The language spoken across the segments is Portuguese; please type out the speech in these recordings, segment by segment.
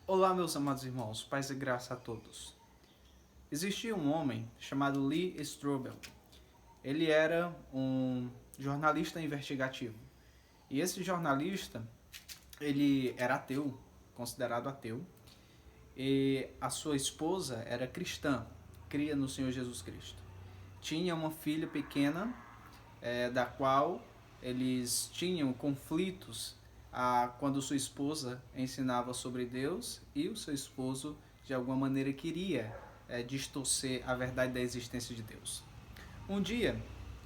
Olá, meus amados irmãos, paz e graça a todos. Existia um homem chamado Lee Strobel. Ele era um jornalista investigativo. E esse jornalista, ele era ateu, considerado ateu, e a sua esposa era cristã, cria no Senhor Jesus Cristo. Tinha uma filha pequena, da qual eles tinham conflitos quando sua esposa ensinava sobre Deus e o seu esposo de alguma maneira queria distorcer a verdade da existência de Deus. Um dia,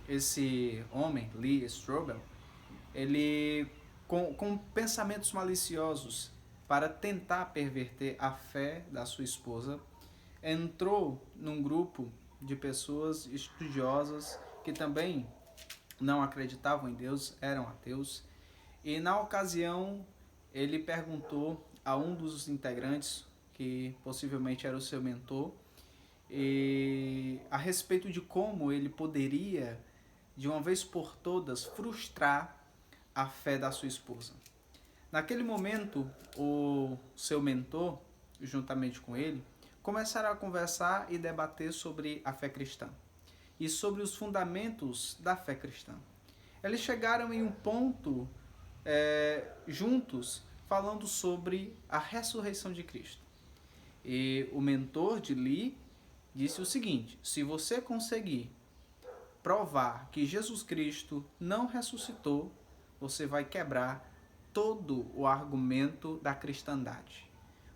esse homem, Lee Strobel, ele com pensamentos maliciosos para tentar perverter a fé da sua esposa, entrou num grupo de pessoas estudiosas que também não acreditavam em Deus, eram ateus. E na ocasião, ele perguntou a um dos integrantes, que possivelmente era o seu mentor, a respeito de como ele poderia, de uma vez por todas, frustrar a fé da sua esposa. Naquele momento, o seu mentor, juntamente com ele, começaram a conversar e debater sobre a fé cristã e sobre os fundamentos da fé cristã. Eles chegaram em um ponto juntos falando sobre a ressurreição de Cristo. E o mentor de Lee disse o seguinte: se você conseguir provar que Jesus Cristo não ressuscitou, você vai quebrar todo o argumento da cristandade.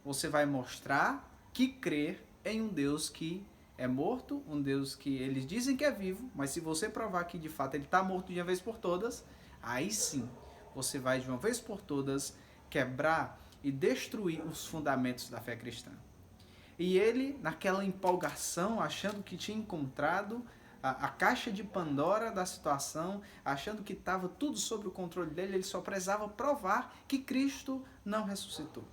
Você vai mostrar que crer em um Deus que é morto, um Deus que eles dizem que é vivo, mas se você provar que de fato ele está morto de uma vez por todas, aí sim você vai de uma vez por todas quebrar e destruir os fundamentos da fé cristã. E ele, naquela empolgação, achando que tinha encontrado a caixa de Pandora da situação, achando que estava tudo sob o controle dele, ele só precisava provar que Cristo não ressuscitou.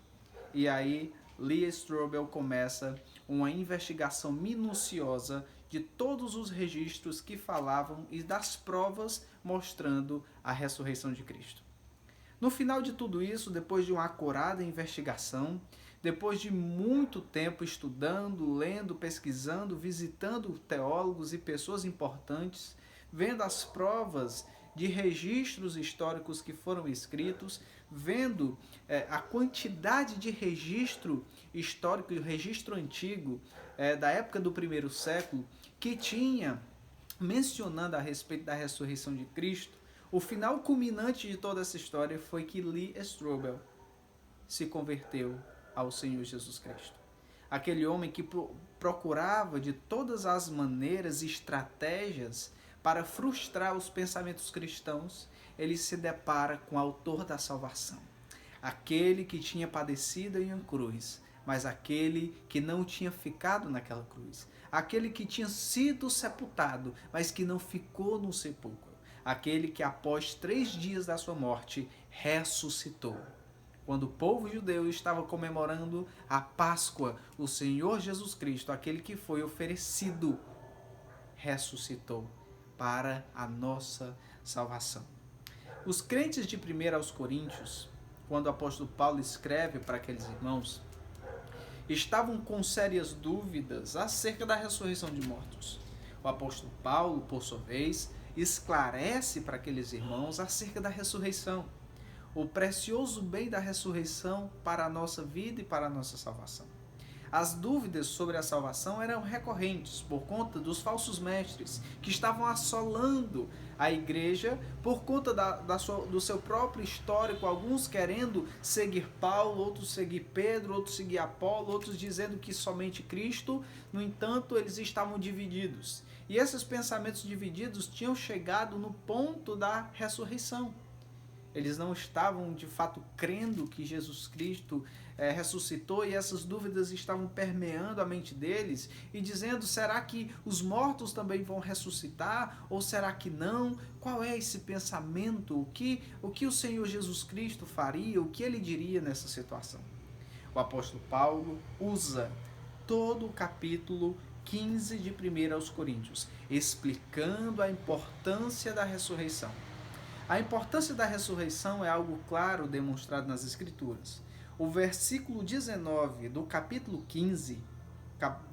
E aí Lee Strobel começa uma investigação minuciosa de todos os registros que falavam e das provas mostrando a ressurreição de Cristo. No final de tudo isso, depois de uma acurada investigação, depois de muito tempo estudando, lendo, pesquisando, visitando teólogos e pessoas importantes, vendo as provas de registros históricos que foram escritos, vendo a quantidade de registro histórico e registro antigo da época do primeiro século que tinha mencionando a respeito da ressurreição de Cristo, o final culminante de toda essa história foi que Lee Strobel se converteu ao Senhor Jesus Cristo. Aquele homem que procurava de todas as maneiras e estratégias para frustrar os pensamentos cristãos, ele se depara com o autor da salvação. Aquele que tinha padecido em uma cruz, mas aquele que não tinha ficado naquela cruz. Aquele que tinha sido sepultado, mas que não ficou no sepulcro. Aquele que após 3 dias da sua morte ressuscitou. Quando o povo judeu estava comemorando a Páscoa, o Senhor Jesus Cristo, aquele que foi oferecido, ressuscitou para a nossa salvação. Os crentes de 1 aos Coríntios, quando o apóstolo Paulo escreve para aqueles irmãos, estavam com sérias dúvidas acerca da ressurreição de mortos. O apóstolo Paulo, por sua vez, esclarece para aqueles irmãos acerca da ressurreição, o precioso bem da ressurreição para a nossa vida e para a nossa salvação. As dúvidas sobre a salvação eram recorrentes por conta dos falsos mestres que estavam assolando a igreja por conta do seu próprio histórico, alguns querendo seguir Paulo, outros seguir Pedro, outros seguir Apolo, outros dizendo que somente Cristo. No entanto, eles estavam divididos. E esses pensamentos divididos tinham chegado no ponto da ressurreição. Eles não estavam de fato crendo que Jesus Cristo ressuscitou, e essas dúvidas estavam permeando a mente deles e dizendo: será que os mortos também vão ressuscitar ou será que não? Qual é esse pensamento? O que o Senhor Jesus Cristo faria? O que ele diria nessa situação? O apóstolo Paulo usa todo o capítulo 15 de 1 aos Coríntios explicando a importância da ressurreição. A importância da ressurreição é algo claro demonstrado nas Escrituras. O versículo 19 do capítulo 15,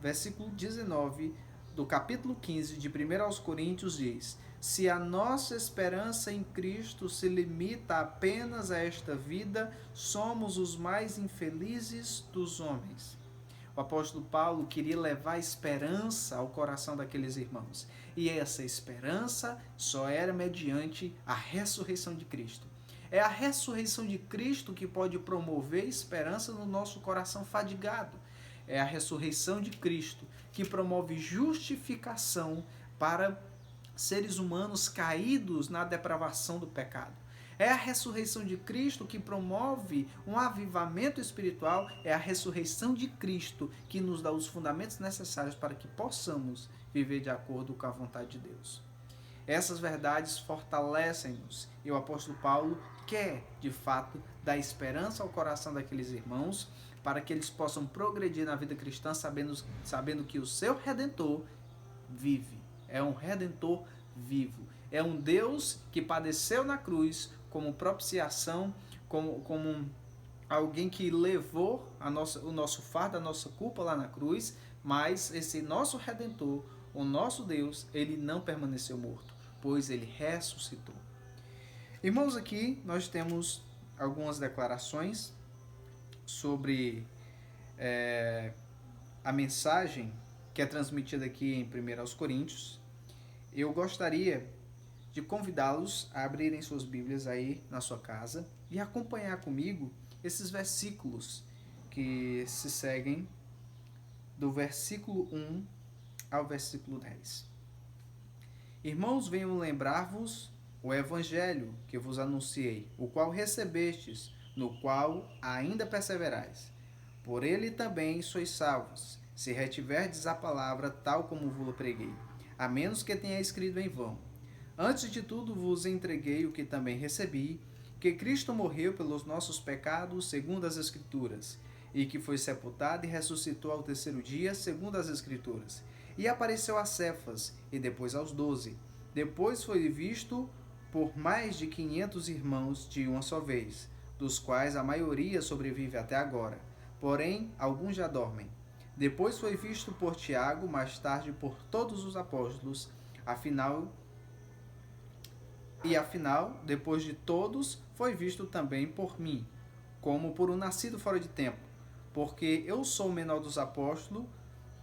versículo 19 do capítulo 15 de 1 aos Coríntios diz: se a nossa esperança em Cristo se limita apenas a esta vida, somos os mais infelizes dos homens. O apóstolo Paulo queria levar esperança ao coração daqueles irmãos. E essa esperança só era mediante a ressurreição de Cristo. É a ressurreição de Cristo que pode promover esperança no nosso coração fadigado. É a ressurreição de Cristo que promove justificação para seres humanos caídos na depravação do pecado. É a ressurreição de Cristo que promove um avivamento espiritual. É a ressurreição de Cristo que nos dá os fundamentos necessários para que possamos viver de acordo com a vontade de Deus. Essas verdades fortalecem-nos e o apóstolo Paulo quer, de fato, dar esperança ao coração daqueles irmãos para que eles possam progredir na vida cristã sabendo que o seu Redentor vive. É um Redentor vivo. É um Deus que padeceu na cruz como propiciação, como alguém que levou o nosso fardo, a nossa culpa lá na cruz, mas esse nosso Redentor, o nosso Deus, ele não permaneceu morto, pois ele ressuscitou. Irmãos, aqui nós temos algumas declarações sobre a mensagem que é transmitida aqui em 1 Coríntios. Eu gostaria de convidá-los a abrirem suas Bíblias aí na sua casa e acompanhar comigo esses versículos que se seguem do versículo 1 ao versículo 10. Irmãos, venho lembrar-vos o evangelho que vos anunciei, o qual recebestes, no qual ainda perseverais. Por ele também sois salvos, se retiverdes a palavra tal como vos preguei, a menos que tenha escrito em vão. Antes de tudo vos entreguei o que também recebi, que Cristo morreu pelos nossos pecados, segundo as Escrituras, e que foi sepultado e ressuscitou ao terceiro dia, segundo as Escrituras. E apareceu a Cefas, e depois aos 12. Depois foi visto por mais de 500 irmãos de uma só vez, dos quais a maioria sobrevive até agora. Porém, alguns já dormem. Depois foi visto por Tiago, mais tarde por todos os apóstolos. Afinal, depois de todos, foi visto também por mim, como por um nascido fora de tempo. Porque eu sou o menor dos apóstolos,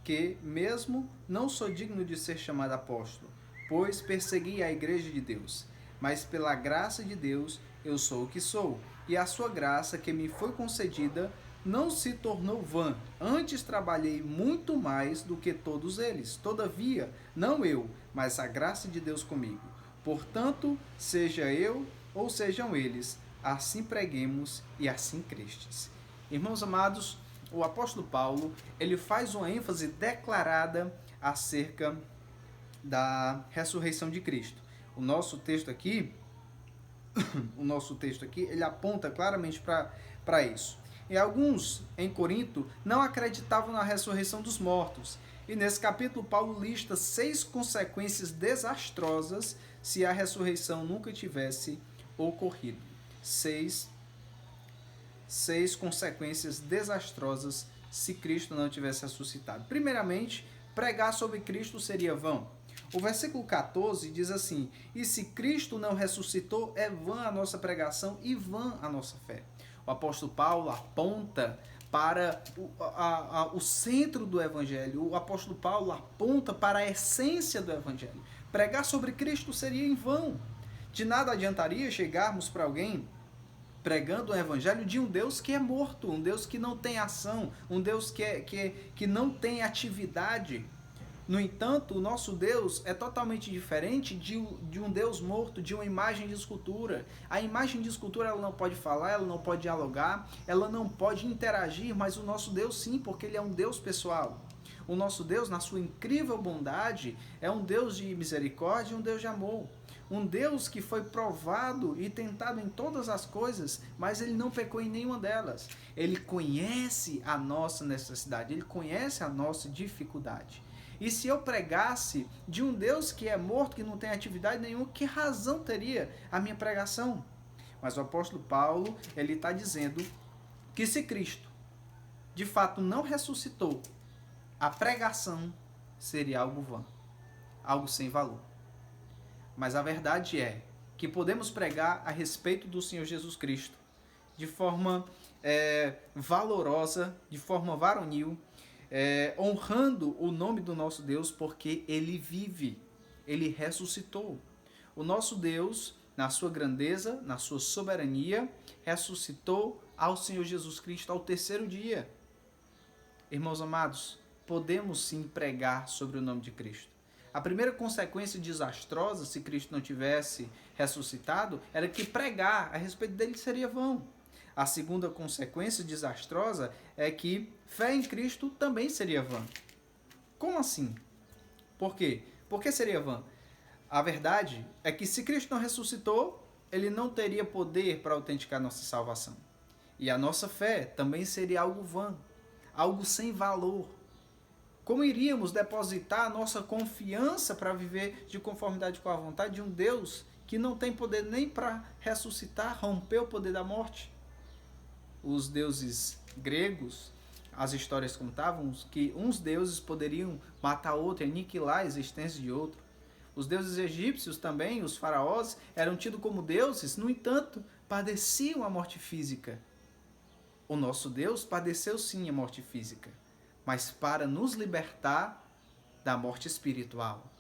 que mesmo não sou digno de ser chamado apóstolo, pois persegui a igreja de Deus. Mas pela graça de Deus eu sou o que sou, e a sua graça que me foi concedida não se tornou vã. Antes trabalhei muito mais do que todos eles. Todavia, não eu, mas a graça de Deus comigo. Portanto, seja eu ou sejam eles, assim preguemos e assim crestes. Irmãos amados, o apóstolo Paulo, ele faz uma ênfase declarada acerca da ressurreição de Cristo. O nosso texto aqui, ele aponta claramente para isso. E alguns em Corinto não acreditavam na ressurreição dos mortos. E nesse capítulo, Paulo lista 6 consequências desastrosas se a ressurreição nunca tivesse ocorrido. 6 consequências desastrosas se Cristo não tivesse ressuscitado. Primeiramente, pregar sobre Cristo seria vão. O versículo 14 diz assim: e se Cristo não ressuscitou, é vã a nossa pregação e vã a nossa fé. O apóstolo Paulo aponta para o centro do evangelho. O apóstolo Paulo aponta para a essência do evangelho. Pregar sobre Cristo seria em vão. De nada adiantaria chegarmos para alguém pregando o evangelho de um Deus que é morto, um Deus que não tem ação, um Deus que não tem atividade. No entanto, o nosso Deus é totalmente diferente de um Deus morto, de uma imagem de escultura. A imagem de escultura ela não pode falar, ela não pode dialogar, ela não pode interagir, mas o nosso Deus sim, porque ele é um Deus pessoal. O nosso Deus, na sua incrível bondade, é um Deus de misericórdia e um Deus de amor. Um Deus que foi provado e tentado em todas as coisas, mas ele não pecou em nenhuma delas. Ele conhece a nossa necessidade, ele conhece a nossa dificuldade. E se eu pregasse de um Deus que é morto, que não tem atividade nenhuma, que razão teria a minha pregação? Mas o apóstolo Paulo, ele está dizendo que se Cristo de fato não ressuscitou, a pregação seria algo vã, algo sem valor. Mas a verdade é que podemos pregar a respeito do Senhor Jesus Cristo de forma valorosa, de forma varonil, honrando o nome do nosso Deus, porque Ele vive, Ele ressuscitou. O nosso Deus, na sua grandeza, na sua soberania, ressuscitou ao Senhor Jesus Cristo ao terceiro dia. Irmãos amados, podemos sim pregar sobre o nome de Cristo. A primeira consequência desastrosa, se Cristo não tivesse ressuscitado, era que pregar a respeito dele seria vão. A segunda consequência desastrosa é que fé em Cristo também seria vã. Como assim? Por quê? Por que seria vã? A verdade é que se Cristo não ressuscitou, ele não teria poder para autenticar nossa salvação. E a nossa fé também seria algo vã, algo sem valor. Como iríamos depositar a nossa confiança para viver de conformidade com a vontade de um Deus que não tem poder nem para ressuscitar, romper o poder da morte? Os deuses gregos, as histórias contavam que uns deuses poderiam matar outro, aniquilar a existência de outro. Os deuses egípcios também, os faraós, eram tidos como deuses, no entanto, padeciam a morte física. O nosso Deus padeceu sim a morte física, mas para nos libertar da morte espiritual.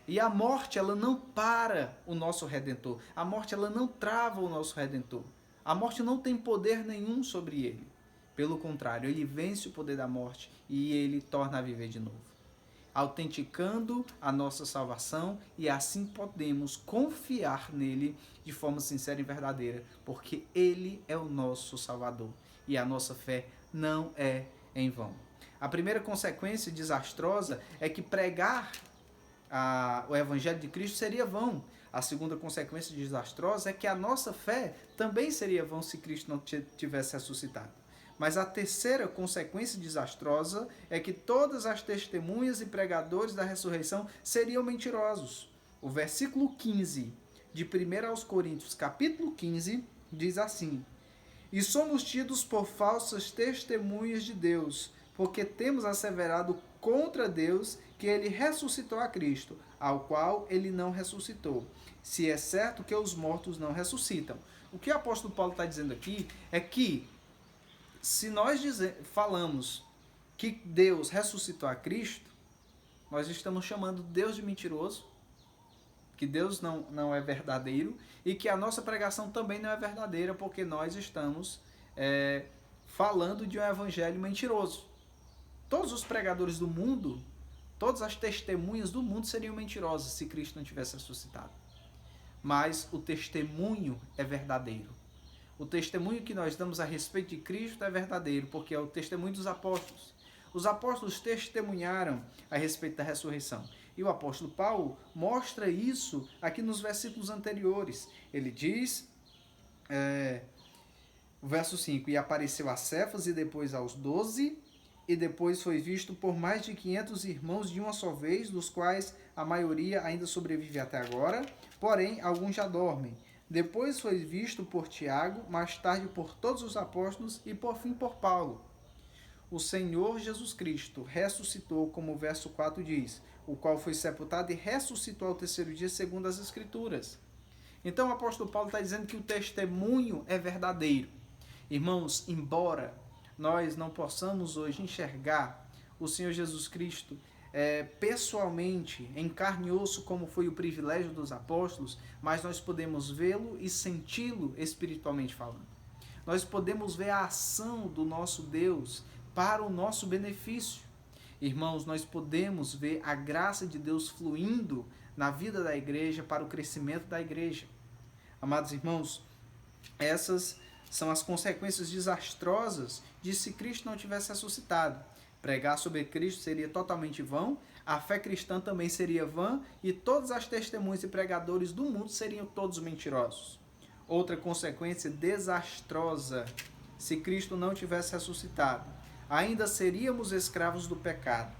E a morte, ela não para o nosso Redentor. A morte, ela não trava o nosso Redentor. A morte não tem poder nenhum sobre ele. Pelo contrário, ele vence o poder da morte e ele torna a viver de novo, autenticando a nossa salvação, e assim podemos confiar nele de forma sincera e verdadeira, porque ele é o nosso Salvador e a nossa fé não é em vão. A primeira consequência desastrosa é que pregar o Evangelho de Cristo seria vão. A segunda consequência desastrosa é que a nossa fé também seria vão se Cristo não tivesse ressuscitado. Mas a terceira consequência desastrosa é que todas as testemunhas e pregadores da ressurreição seriam mentirosos. O versículo 15 de 1 aos Coríntios, capítulo 15, diz assim: E somos tidos por falsas testemunhas de Deus, porque temos asseverado contra Deus que ele ressuscitou a Cristo, ao qual ele não ressuscitou, se é certo que os mortos não ressuscitam. O que o apóstolo Paulo está dizendo aqui é que, se nós falamos que Deus ressuscitou a Cristo, nós estamos chamando Deus de mentiroso, que Deus não é verdadeiro e que a nossa pregação também não é verdadeira, porque nós estamos falando de um evangelho mentiroso. Todos os pregadores do mundo, todas as testemunhas do mundo seriam mentirosas se Cristo não tivesse ressuscitado. Mas o testemunho é verdadeiro. O testemunho que nós damos a respeito de Cristo é verdadeiro, porque é o testemunho dos apóstolos. Os apóstolos testemunharam a respeito da ressurreição. E o apóstolo Paulo mostra isso aqui nos versículos anteriores. Ele diz, verso 5, e apareceu a Cefas e depois aos 12, e depois foi visto por mais de 500 irmãos de uma só vez, dos quais a maioria ainda sobrevive até agora, porém alguns já dormem. Depois foi visto por Tiago, mais tarde por todos os apóstolos e por fim por Paulo. O Senhor Jesus Cristo ressuscitou, como o verso 4 diz, o qual foi sepultado e ressuscitou ao terceiro dia, segundo as Escrituras. Então o apóstolo Paulo está dizendo que o testemunho é verdadeiro. Irmãos, embora nós não possamos hoje enxergar o Senhor Jesus Cristo pessoalmente, em carne e osso, como foi o privilégio dos apóstolos, mas nós podemos vê-lo e senti-lo espiritualmente falando. Nós podemos ver a ação do nosso Deus para o nosso benefício. Irmãos, nós podemos ver a graça de Deus fluindo na vida da igreja para o crescimento da igreja. Amados irmãos, essas são as consequências desastrosas de se Cristo não tivesse ressuscitado. Pregar sobre Cristo seria totalmente vão, a fé cristã também seria vã, e todas as testemunhas e pregadores do mundo seriam todos mentirosos. Outra consequência desastrosa, se Cristo não tivesse ressuscitado, ainda seríamos escravos do pecado.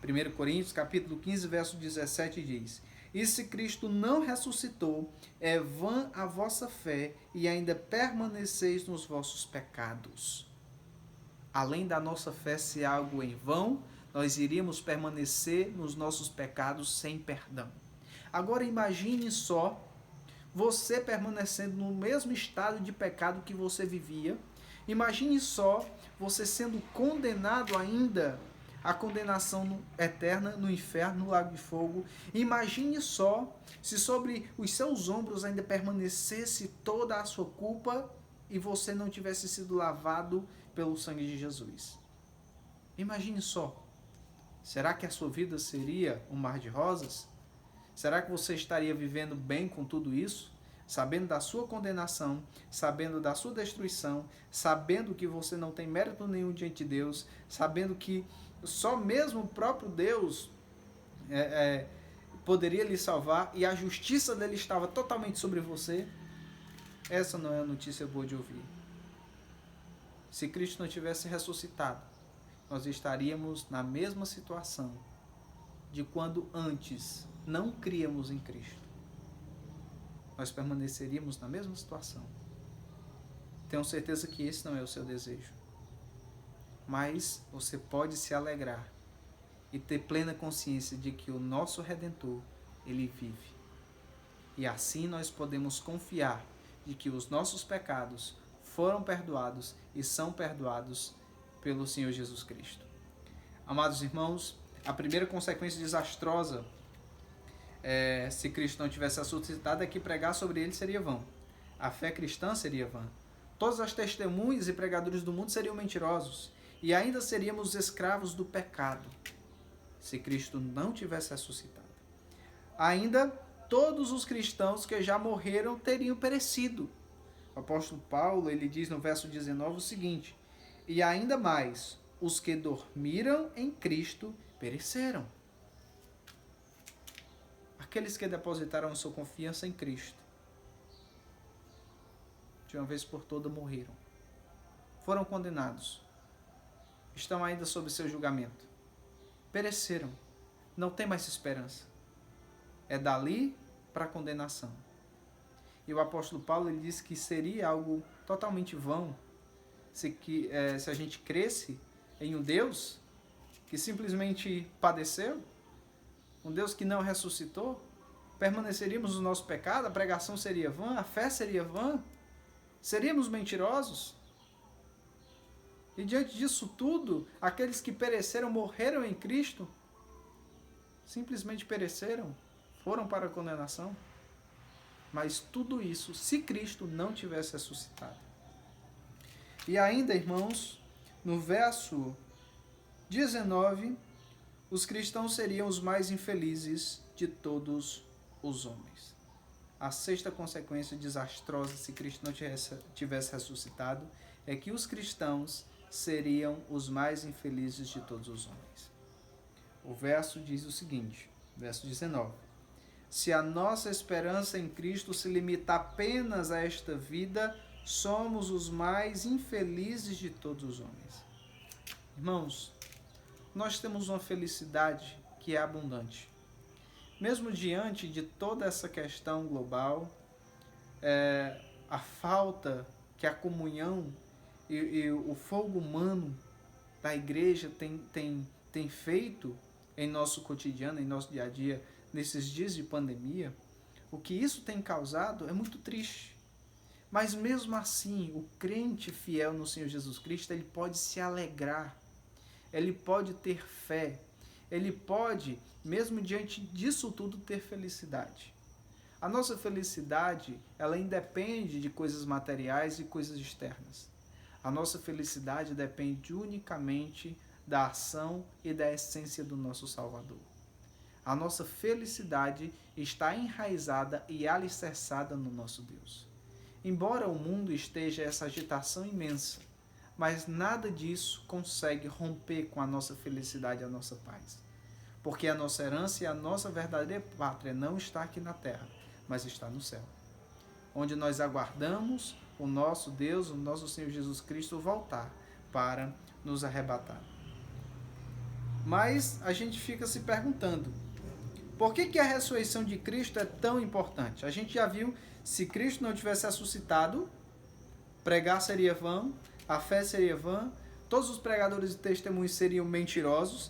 1 Coríntios, capítulo 15, verso 17 diz: E se Cristo não ressuscitou, é vã a vossa fé e ainda permaneceis nos vossos pecados. além da nossa fé ser algo em vão, nós iríamos permanecer nos nossos pecados sem perdão. Agora imagine só você permanecendo no mesmo estado de pecado que você vivia. Imagine só você sendo condenado ainda à condenação eterna no inferno, no lago de fogo. Imagine só se sobre os seus ombros ainda permanecesse toda a sua culpa e você não tivesse sido lavado pelo sangue de Jesus. Imagine só. Será que a sua vida seria um mar de rosas? Será que você estaria vivendo bem com tudo isso? Sabendo da sua condenação, sabendo da sua destruição, sabendo que você não tem mérito nenhum diante de Deus, sabendo que só mesmo o próprio Deus poderia lhe salvar e a justiça dele estava totalmente sobre você? Essa não é a notícia boa de ouvir. Se Cristo não tivesse ressuscitado, nós estaríamos na mesma situação de quando antes não críamos em Cristo. Nós permaneceríamos na mesma situação. Tenho certeza que esse não é o seu desejo. Mas você pode se alegrar e ter plena consciência de que o nosso Redentor, ele vive. E assim nós podemos confiar de que os nossos pecados foram perdoados e são perdoados pelo Senhor Jesus Cristo. Amados irmãos, a primeira consequência desastrosa se Cristo não tivesse ressuscitado é que pregar sobre ele seria vão. A fé cristã seria vã. Todas as testemunhas e pregadores do mundo seriam mentirosos e ainda seríamos escravos do pecado se Cristo não tivesse ressuscitado. Ainda todos os cristãos que já morreram teriam perecido. O apóstolo Paulo, ele diz no verso 19 o seguinte: e ainda mais, os que dormiram em Cristo pereceram. Aqueles que depositaram sua confiança em Cristo, de uma vez por todas morreram. Foram condenados. Estão ainda sob seu julgamento. Pereceram. Não tem mais esperança. É dali para a condenação. E o apóstolo Paulo, ele disse que seria algo totalmente vão se a gente cresce em um Deus que simplesmente padeceu, um Deus que não ressuscitou, permaneceríamos no nosso pecado, a pregação seria vã, a fé seria vã, seríamos mentirosos. E diante disso tudo, aqueles que pereceram, morreram em Cristo, simplesmente pereceram, foram para a condenação. Mas tudo isso, se Cristo não tivesse ressuscitado. E ainda, irmãos, no verso 19, os cristãos seriam os mais infelizes de todos os homens. A sexta consequência desastrosa, se Cristo não tivesse ressuscitado, é que os cristãos seriam os mais infelizes de todos os homens. O verso diz o seguinte, verso 19: se a nossa esperança em Cristo se limita apenas a esta vida, somos os mais infelizes de todos os homens. Irmãos, nós temos uma felicidade que é abundante. Mesmo diante de toda essa questão global, a falta que a comunhão e o fogo humano da igreja tem feito em nosso cotidiano, em nosso dia a dia, nesses dias de pandemia, o que isso tem causado é muito triste. Mas mesmo assim, o crente fiel no Senhor Jesus Cristo, ele pode se alegrar, ele pode ter fé, ele pode, mesmo diante disso tudo, ter felicidade. A nossa felicidade, ela independe de coisas materiais e coisas externas. A nossa felicidade depende unicamente da ação e da essência do nosso Salvador. A nossa felicidade está enraizada e alicerçada no nosso Deus. Embora o mundo esteja essa agitação imensa, mas nada disso consegue romper com a nossa felicidade e a nossa paz. Porque a nossa herança e a nossa verdadeira pátria não está aqui na terra, mas está no céu. Onde nós aguardamos o nosso Deus, o nosso Senhor Jesus Cristo voltar para nos arrebatar. Mas a gente fica se perguntando, por que a ressurreição de Cristo é tão importante? A gente já viu, se Cristo não tivesse ressuscitado, pregar seria vão, a fé seria vã, todos os pregadores e testemunhos seriam mentirosos,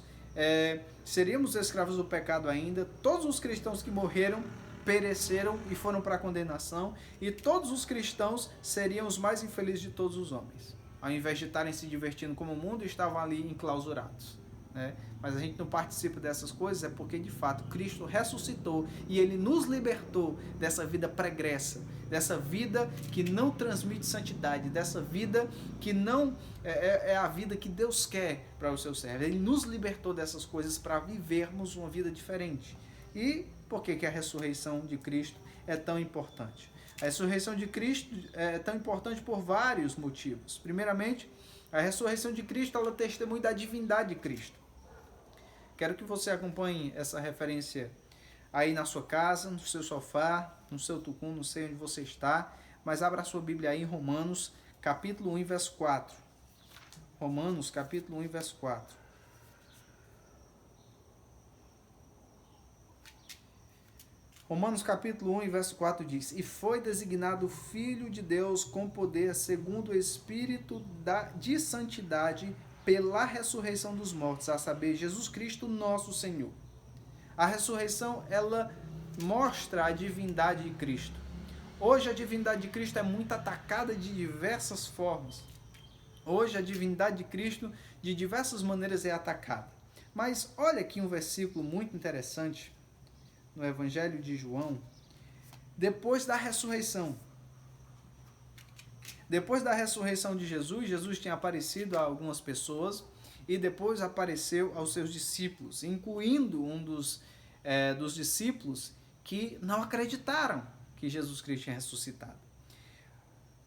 seríamos escravos do pecado ainda, todos os cristãos que morreram pereceram e foram para a condenação, e todos os cristãos seriam os mais infelizes de todos os homens. Ao invés de estarem se divertindo como o mundo, estavam ali enclausurados, né? Mas a gente não participa dessas coisas, é porque de fato Cristo ressuscitou e Ele nos libertou dessa vida pregressa, dessa vida que não transmite santidade, dessa vida que não é a vida que Deus quer para os seus servos. Ele nos libertou dessas coisas para vivermos uma vida diferente. E por que a ressurreição de Cristo é tão importante? A ressurreição de Cristo é tão importante por vários motivos. Primeiramente, a ressurreição de Cristo, ela testemunha da divindade de Cristo. Quero que você acompanhe essa referência aí na sua casa, no seu sofá, no seu tucum, não sei onde você está, mas abra a sua Bíblia aí em Romanos, capítulo 1, verso 4. Romanos, capítulo 1, verso 4. Romanos capítulo 1, verso 4 diz: E foi designado Filho de Deus com poder, segundo o Espírito de santidade, pela ressurreição dos mortos, a saber, Jesus Cristo, nosso Senhor. A ressurreição, ela mostra a divindade de Cristo. Hoje a divindade de Cristo é muito atacada de diversas formas. Hoje a divindade de Cristo, de diversas maneiras, é atacada. Mas olha aqui um versículo muito interessante, no Evangelho de João, depois da ressurreição. Depois da ressurreição de Jesus, Jesus tinha aparecido a algumas pessoas e depois apareceu aos seus discípulos, incluindo um dos discípulos que não acreditaram que Jesus Cristo tinha ressuscitado.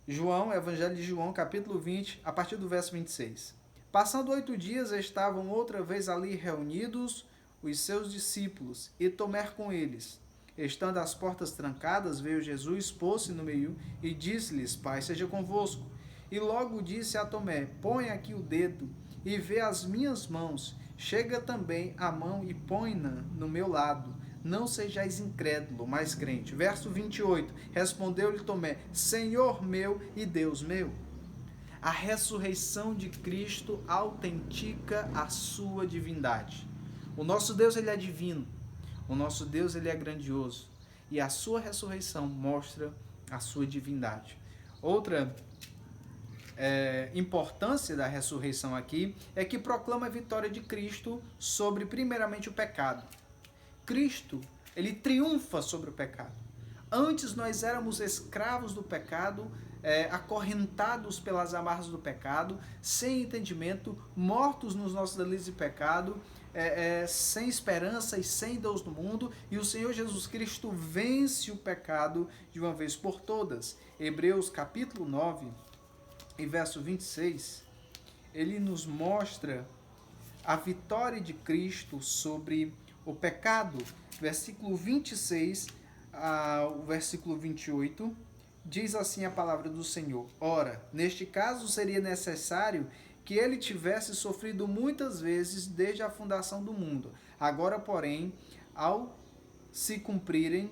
João, Evangelho de João, capítulo 20, a partir do verso 26. Passando 8 dias, estavam outra vez ali reunidos os seus discípulos, e Tomé com eles. Estando as portas trancadas, veio Jesus, pôs-se no meio, e disse-lhes: Paz seja convosco. E logo disse a Tomé: Põe aqui o dedo, e vê as minhas mãos. Chega também a mão e põe-na no meu lado. Não sejais incrédulo, mas crente. Verso 28. Respondeu-lhe Tomé: Senhor meu e Deus meu. A ressurreição de Cristo autentica a sua divindade. O nosso Deus, ele é divino. O nosso Deus, ele é grandioso. E a sua ressurreição mostra a sua divindade. Outra importância da ressurreição aqui é que proclama a vitória de Cristo sobre, primeiramente, o pecado. Cristo, ele triunfa sobre o pecado. Antes nós éramos escravos do pecado, acorrentados pelas amarras do pecado, sem entendimento, mortos nos nossos delitos de pecado, sem esperança e sem Deus no mundo, e o Senhor Jesus Cristo vence o pecado de uma vez por todas. Hebreus capítulo 9 e verso 26, ele nos mostra a vitória de Cristo sobre o pecado. Versículo 26 ao versículo 28, diz assim a palavra do Senhor: Ora, neste caso seria necessário que ele tivesse sofrido muitas vezes desde a fundação do mundo. Agora, porém, ao se cumprirem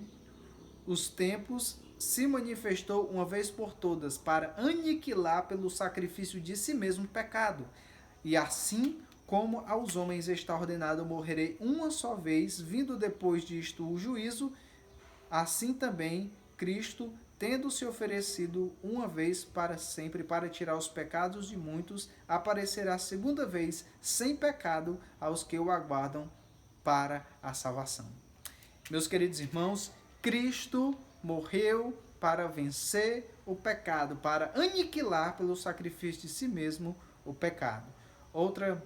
os tempos, se manifestou uma vez por todas para aniquilar pelo sacrifício de si mesmo o pecado. E assim como aos homens está ordenado morrerei uma só vez, vindo depois disto o juízo, assim também Cristo, tendo se oferecido uma vez para sempre para tirar os pecados de muitos, aparecerá segunda vez sem pecado aos que o aguardam para a salvação. Meus queridos irmãos, Cristo morreu para vencer o pecado, para aniquilar pelo sacrifício de si mesmo o pecado. Outro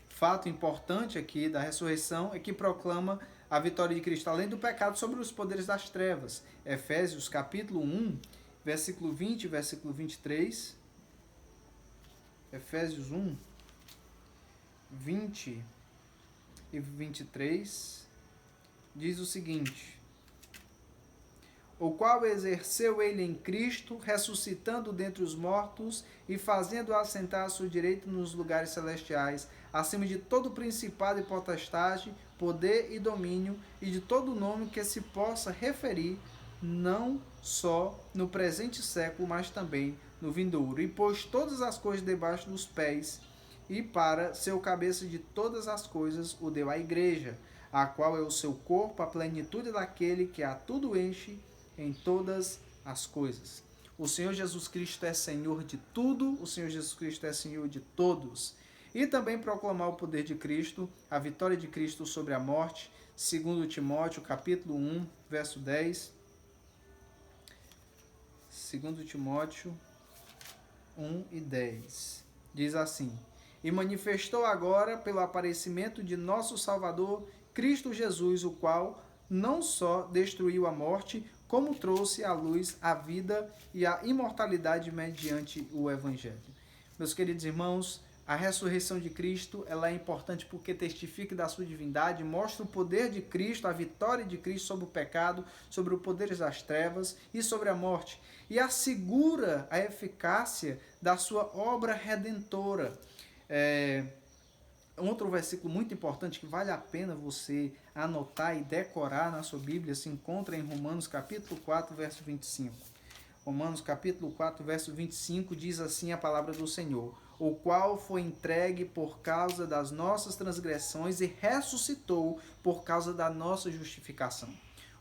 fato importante aqui da ressurreição é que proclama a vitória de Cristo, além do pecado, sobre os poderes das trevas. Efésios capítulo 1, versículo 20 e versículo 23. Efésios 1, 20 e 23, diz o seguinte: o qual exerceu ele em Cristo, ressuscitando dentre os mortos e fazendo assentar à sua direita nos lugares celestiais, acima de todo principado e potestade, poder e domínio, e de todo nome que se possa referir, não só no presente século, mas também no vindouro, e pôs todas as coisas debaixo dos pés, e para ser o cabeça de todas as coisas o deu à igreja, a qual é o seu corpo, a plenitude daquele que a tudo enche em todas as coisas. O Senhor Jesus Cristo é Senhor de tudo, o Senhor Jesus Cristo é Senhor de todos. E também proclamar o poder de Cristo, a vitória de Cristo sobre a morte, segundo Timóteo, capítulo 1, verso 10. Segundo Timóteo 1 e 10. Diz assim: e manifestou agora pelo aparecimento de nosso Salvador, Cristo Jesus, o qual não só destruiu a morte, como trouxe à luz a vida e a imortalidade mediante o Evangelho. Meus queridos irmãos, a ressurreição de Cristo ela é importante porque testifica da sua divindade, mostra o poder de Cristo, a vitória de Cristo sobre o pecado, sobre os poderes das trevas e sobre a morte, e assegura a eficácia da sua obra redentora. Outro versículo muito importante que vale a pena você anotar e decorar na sua Bíblia se encontra em Romanos capítulo 4, verso 25. Romanos capítulo 4, verso 25 diz assim a palavra do Senhor: o qual foi entregue por causa das nossas transgressões e ressuscitou por causa da nossa justificação.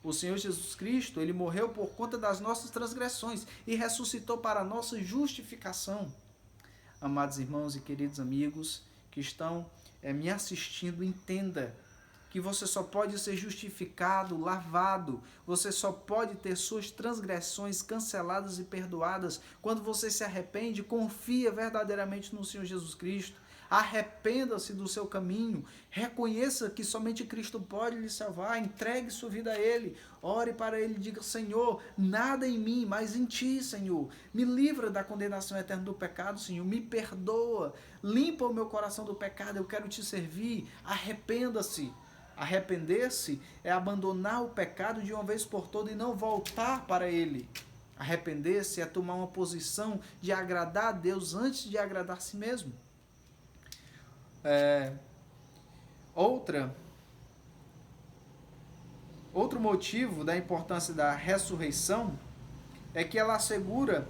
O Senhor Jesus Cristo, ele morreu por conta das nossas transgressões e ressuscitou para a nossa justificação. Amados irmãos e queridos amigos que estão me assistindo, entenda que você só pode ser justificado, lavado, você só pode ter suas transgressões canceladas e perdoadas quando você se arrepende, confia verdadeiramente no Senhor Jesus Cristo, arrependa-se do seu caminho, reconheça que somente Cristo pode lhe salvar, entregue sua vida a Ele, ore para Ele, diga: Senhor, nada em mim, mas em Ti, Senhor, me livra da condenação eterna do pecado, Senhor, me perdoa, limpa o meu coração do pecado, eu quero Te servir, arrependa-se. Arrepender-se é abandonar o pecado de uma vez por todas e não voltar para ele. Arrepender-se é tomar uma posição de agradar a Deus antes de agradar a si mesmo. Outro motivo da importância da ressurreição é que ela assegura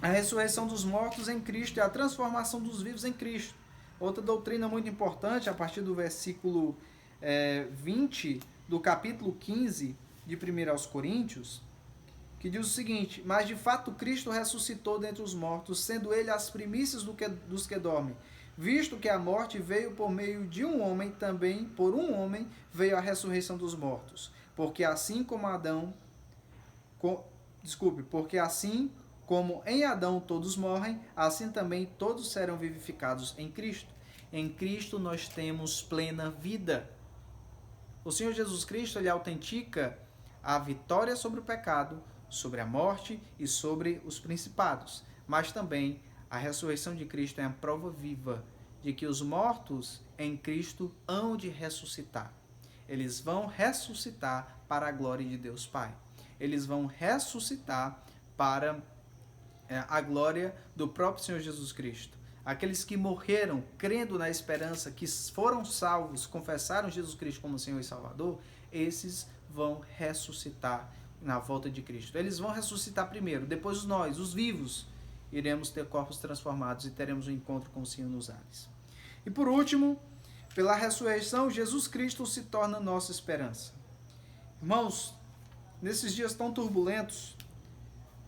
a ressurreição dos mortos em Cristo e a transformação dos vivos em Cristo. Outra doutrina muito importante, a partir do versículo 20 do capítulo 15 de 1 aos Coríntios, que diz o seguinte: mas de fato Cristo ressuscitou dentre os mortos, sendo ele as primícias dos que dormem. Visto que a morte veio por meio de um homem, também por um homem veio a ressurreição dos mortos. Porque assim como em Adão todos morrem, assim também todos serão vivificados em Cristo. Em Cristo nós temos plena vida. O Senhor Jesus Cristo, ele autentica a vitória sobre o pecado, sobre a morte e sobre os principados. Mas também a ressurreição de Cristo é a prova viva de que os mortos em Cristo hão de ressuscitar. Eles vão ressuscitar para a glória de Deus Pai. Eles vão ressuscitar para a glória do próprio Senhor Jesus Cristo. Aqueles que morreram crendo na esperança, que foram salvos, confessaram Jesus Cristo como Senhor e Salvador, esses vão ressuscitar na volta de Cristo. Eles vão ressuscitar primeiro, depois nós, os vivos, iremos ter corpos transformados e teremos um encontro com o Senhor nos ares. E por último, pela ressurreição, Jesus Cristo se torna nossa esperança. Irmãos, nesses dias tão turbulentos,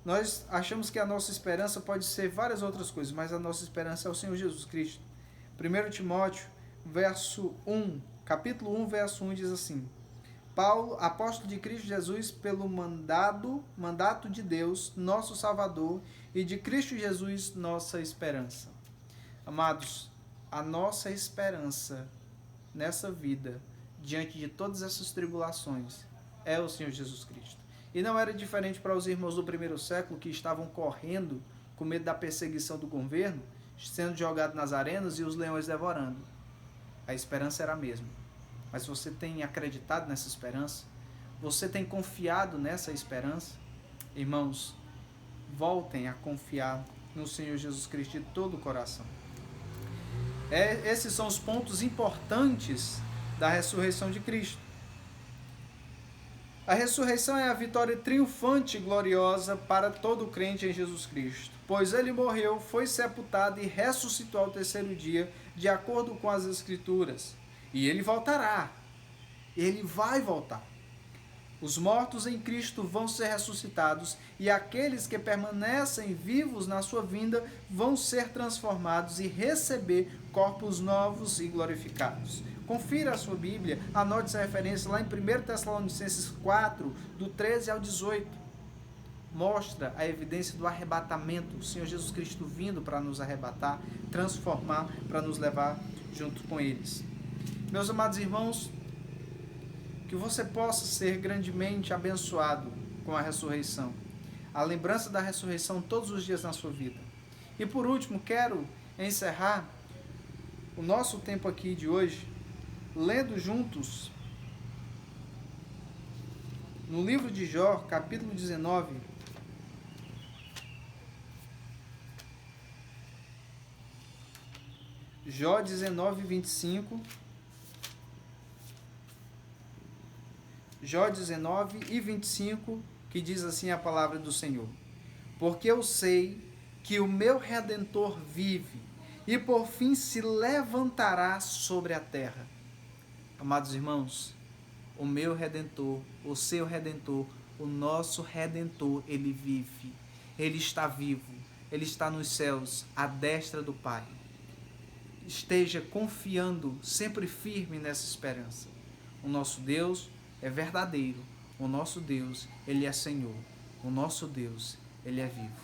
nós achamos que a nossa esperança pode ser várias outras coisas, mas a nossa esperança é o Senhor Jesus Cristo. 1 Timóteo, capítulo 1, verso 1 diz assim: Paulo, apóstolo de Cristo Jesus, pelo mandato de Deus, nosso Salvador, e de Cristo Jesus, nossa esperança. Amados, a nossa esperança nessa vida, diante de todas essas tribulações, é o Senhor Jesus Cristo. E não era diferente para os irmãos do primeiro século que estavam correndo com medo da perseguição do governo, sendo jogados nas arenas e os leões devorando. A esperança era a mesma. Mas você tem acreditado nessa esperança? Você tem confiado nessa esperança? Irmãos, voltem a confiar no Senhor Jesus Cristo de todo o coração. Esses são os pontos importantes da ressurreição de Cristo. A ressurreição é a vitória triunfante e gloriosa para todo crente em Jesus Cristo. pois ele morreu, foi sepultado e ressuscitou ao terceiro dia, de acordo com as Escrituras. E ele voltará. Ele vai voltar. Os mortos em Cristo vão ser ressuscitados e aqueles que permanecem vivos na sua vinda vão ser transformados e receber corpos novos e glorificados. Confira a sua Bíblia, anote essa referência lá em 1 Tessalonicenses 4, do 13 ao 18. Mostra a evidência do arrebatamento, o Senhor Jesus Cristo vindo para nos arrebatar, transformar, para nos levar junto com eles. Meus amados irmãos, que você possa ser grandemente abençoado com a ressurreição. A lembrança da ressurreição todos os dias na sua vida. E por último, quero encerrar o nosso tempo aqui de hoje, lendo juntos no livro de Jó, capítulo 19, Jó 19, 25. Jó 19 e 25, que diz assim a palavra do Senhor: porque eu sei que o meu Redentor vive, e por fim se levantará sobre a terra. Amados irmãos, o meu Redentor, o seu Redentor, o nosso Redentor, ele vive, ele está vivo, ele está nos céus, à destra do Pai. Esteja confiando, sempre firme nessa esperança. O nosso Deus é verdadeiro, o nosso Deus, ele é Senhor, o nosso Deus, ele é vivo.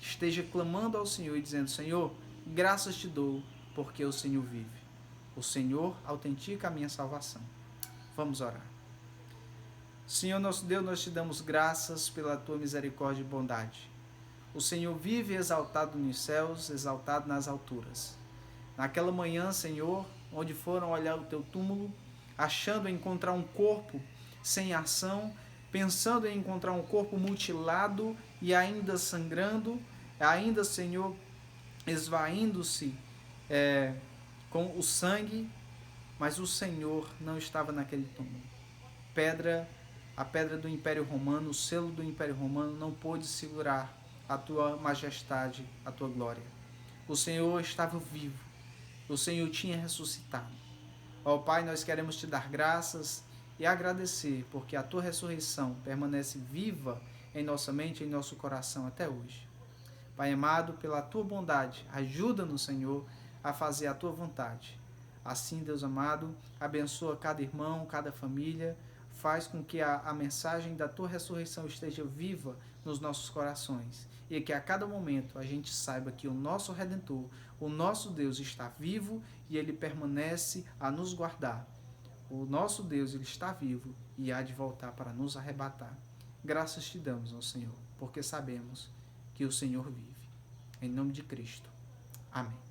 Esteja clamando ao Senhor e dizendo: Senhor, graças te dou, porque o Senhor vive. O Senhor autentica a minha salvação. Vamos orar. Senhor nosso Deus, nós te damos graças pela tua misericórdia e bondade. O Senhor vive exaltado nos céus, exaltado nas alturas. Naquela manhã, Senhor, onde foram olhar o teu túmulo, achando encontrar um corpo sem ação, pensando em encontrar um corpo mutilado e ainda sangrando, ainda, Senhor, esvaindo-se com o sangue, mas o Senhor não estava naquele túmulo. A pedra do Império Romano, o selo do Império Romano não pôde segurar a tua majestade, a tua glória. O Senhor estava vivo, o Senhor tinha ressuscitado. Ó Pai, nós queremos te dar graças e agradecer, porque a tua ressurreição permanece viva em nossa mente e em nosso coração até hoje. Pai amado, pela tua bondade, ajuda-nos, Senhor, a fazer a tua vontade. Assim, Deus amado, abençoa cada irmão, cada família, faz com que a mensagem da tua ressurreição esteja viva nos nossos corações e que a cada momento a gente saiba que o nosso Redentor, o nosso Deus está vivo e ele permanece a nos guardar. O nosso Deus, ele está vivo e há de voltar para nos arrebatar. Graças te damos, ó Senhor, porque sabemos que o Senhor vive. Em nome de Cristo. Amém.